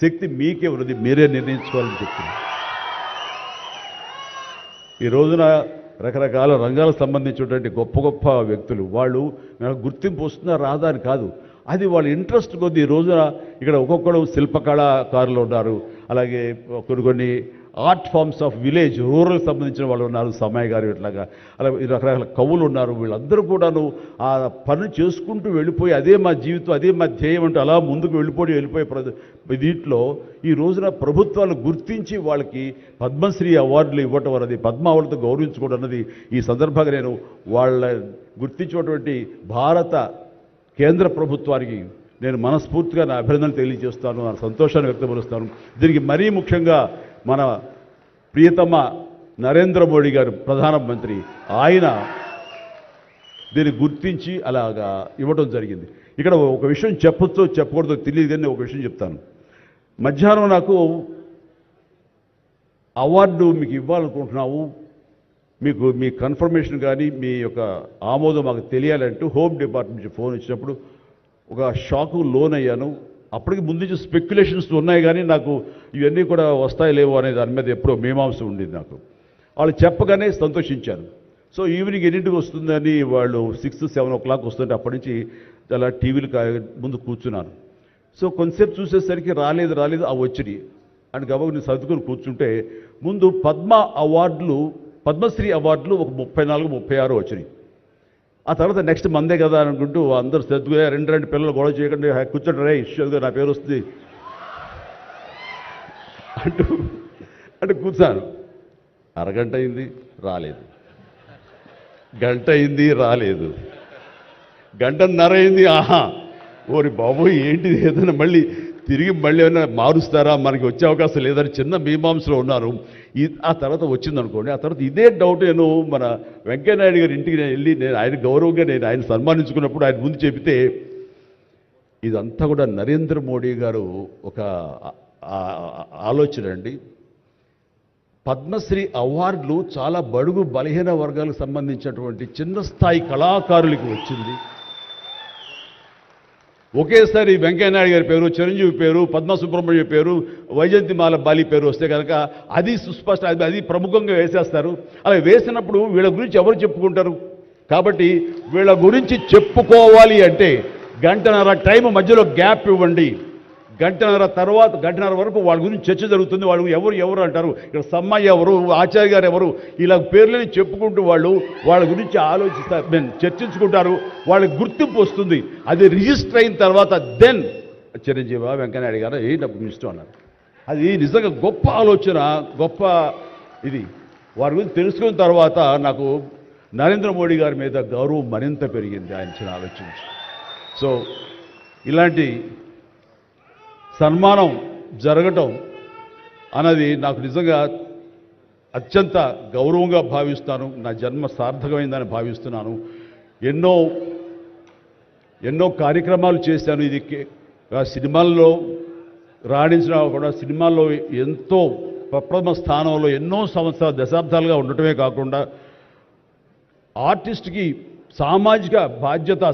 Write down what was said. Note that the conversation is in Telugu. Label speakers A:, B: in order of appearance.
A: శక్తి మీకే ఉన్నది, మీరే నిర్ణయించుకోవాలని చెప్తున్నాను. ఈ రోజున రకరకాల రంగాలకు సంబంధించినటువంటి గొప్ప గొప్ప వ్యక్తులు వాళ్ళు గుర్తింపు వస్తుందా రాదా అని కాదు, అది వాళ్ళ ఇంట్రెస్ట్ కొద్ది. ఈ రోజున ఇక్కడ ఒక్కొక్కడు శిల్పకళాకారులు ఉన్నారు, అలాగే కొన్ని art forms of village rural సంబంధించిన వాళ్ళు ఉన్నారు, సమయ గారు ఇట్లాగా అలా రకరకాల కవులు ఉన్నారు. వీళ్ళందరూ కూడాను ఆ పని చేసుకుంటూ వెళ్ళిపోయి అదే మా జీవితం, అదే మా ధ్యేయం అంటూ అలా ముందుకు వెళ్ళిపోయే దీంట్లో ఈ రోజున ప్రభుత్వాలు గుర్తించి వాళ్ళకి పద్మశ్రీ అవార్డులు ఇవ్వటం అన్నది, పద్మ అవార్డుతో గౌరవించుకోవడం అన్నది ఈ సందర్భంగా నేను వాళ్ళ గుర్తించినటువంటి భారత కేంద్ర ప్రభుత్వానికి నేను మనస్ఫూర్తిగా నా అభినందనలు తెలియజేస్తాను, నా సంతోషాన్ని వ్యక్తపరుస్తాను. దీనికి మరీ ముఖ్యంగా మన ప్రియతమ నరేంద్ర మోడీ గారు ప్రధానమంత్రి, ఆయన దీన్ని గుర్తించి అలాగా ఇవ్వడం జరిగింది. ఇక్కడ ఒక విషయం చెప్పొచ్చో చెప్పకూడదో తెలియదు కానీ ఒక విషయం చెప్తాను. మధ్యాహ్నం నాకు అవార్డు మీకు ఇవ్వాలనుకుంటున్నాము, మీకు మీ కన్ఫర్మేషన్ కానీ మీ యొక్క ఆమోదం మాకు తెలియాలంటూ హోమ్ డిపార్ట్మెంట్ నుంచి ఫోన్ ఇచ్చినప్పుడు ఒక షాకు లోన్ అయ్యాను. అప్పటికి ముందు నుంచి స్పెక్యులేషన్స్ ఉన్నాయి కానీ నాకు ఇవన్నీ కూడా వస్తాయి లేవో అనే దాని మీద ఎప్పుడో మీమాంస ఉండేది నాకు. వాళ్ళు చెప్పగానే సంతోషించాను. సో ఈవినింగ్ ఎన్నింటికి వస్తుందని వాళ్ళు 6-7 o'clock వస్తుంటే అప్పటి నుంచి అలా టీవీలు ముందు కూర్చున్నాను. సో కొంతసేపు చూసేసరికి రాలేదు ఆ వచ్చినాయి అని గబగ నేను సర్దుకొని కూర్చుంటే ముందు పద్మశ్రీ అవార్డులు ఒక 34-36 వచ్చినాయి. ఆ తర్వాత నెక్స్ట్ మందే కదా అనుకుంటూ అందరూ సర్దుగా రెండు పిల్లలు గొడవ చేయకుండా కూర్చోండి రే ఇష్యూగా నా పేరు వస్తుంది అంటూ కూర్చాను. అరగంట అయింది రాలేదు, గంట అయింది రాలేదు, గంటన్నర అయింది. ఓరి బాబోయ్ ఏంటిది, ఏదైనా మళ్ళీ ఏమైనా మారుస్తారా, మనకి వచ్చే అవకాశం లేదని చిన్న మీమాంసలో ఉన్నారు. ఆ తర్వాత వచ్చిందనుకోండి, ఆ తర్వాత ఇదే డౌట్ నేను మన వెంకయ్యనాయుడు గారి ఇంటికి వెళ్ళి నేను ఆయన గౌరవంగా ఆయన సన్మానించుకున్నప్పుడు ఆయన ముందు చెబితే ఇదంతా కూడా నరేంద్ర మోడీ గారు ఒక ఆలోచన అండి. పద్మశ్రీ అవార్డులు చాలా బడుగు బలహీన వర్గాలకు సంబంధించినటువంటి చిన్న స్థాయి కళాకారులకు వచ్చింది. ఒకేసారి వెంకయ్యనాయుడు గారి పేరు, చిరంజీవి పేరు, పద్మ సుబ్రహ్మణ్యం పేరు, వైజయంతిమాల బాలి పేరు వస్తే కనుక అది సుస్పష్ట, అది ప్రముఖంగా వేసేస్తారు. అలా వేసినప్పుడు వీళ్ళ గురించి ఎవరు చెప్పుకుంటారు? కాబట్టి వీళ్ళ గురించి చెప్పుకోవాలి అంటే గంటన్నర టైం మధ్యలో గ్యాప్ ఇవ్వండి. గంటన్నర వరకు వాళ్ళ గురించి చర్చ జరుగుతుంది. వాళ్ళు ఎవరు అంటారు, ఇక్కడ సమ్మయ్య ఎవరు, ఆచార్య గారు ఎవరు, ఇలా పేర్లని చెప్పుకుంటూ వాళ్ళ గురించి ఆలోచిస్తారు, చర్చించుకుంటారు. వాళ్ళకి గుర్తింపు వస్తుంది. అది రిజిస్టర్ అయిన తర్వాత దెన్ చిరంజీవి వెంకయ్యనాయుడు గారు డబ్బు ఇష్టం అన్నారు. అది నిజంగా గొప్ప ఆలోచన, గొప్ప ఇది. వారి గురించి తెలుసుకున్న తర్వాత నాకు నరేంద్ర మోడీ గారి మీద గౌరవం మరింత పెరిగింది ఆయన ఆలోచించి. సో ఇలాంటి సన్మానం జరగటం అన్నది నాకు నిజంగా అత్యంత గౌరవంగా భావిస్తాను. నా జన్మ సార్థకమైందని భావిస్తున్నాను. ఎన్నో కార్యక్రమాలు చేశాను. ఇది సినిమాల్లో రాణించిన కూడా సినిమాల్లో ఎంతో ప్రప్రథమ స్థానంలో ఎన్నో సంవత్సరాలు దశాబ్దాలుగా ఉండటమే కాకుండా ఆర్టిస్ట్కి సామాజిక బాధ్యత,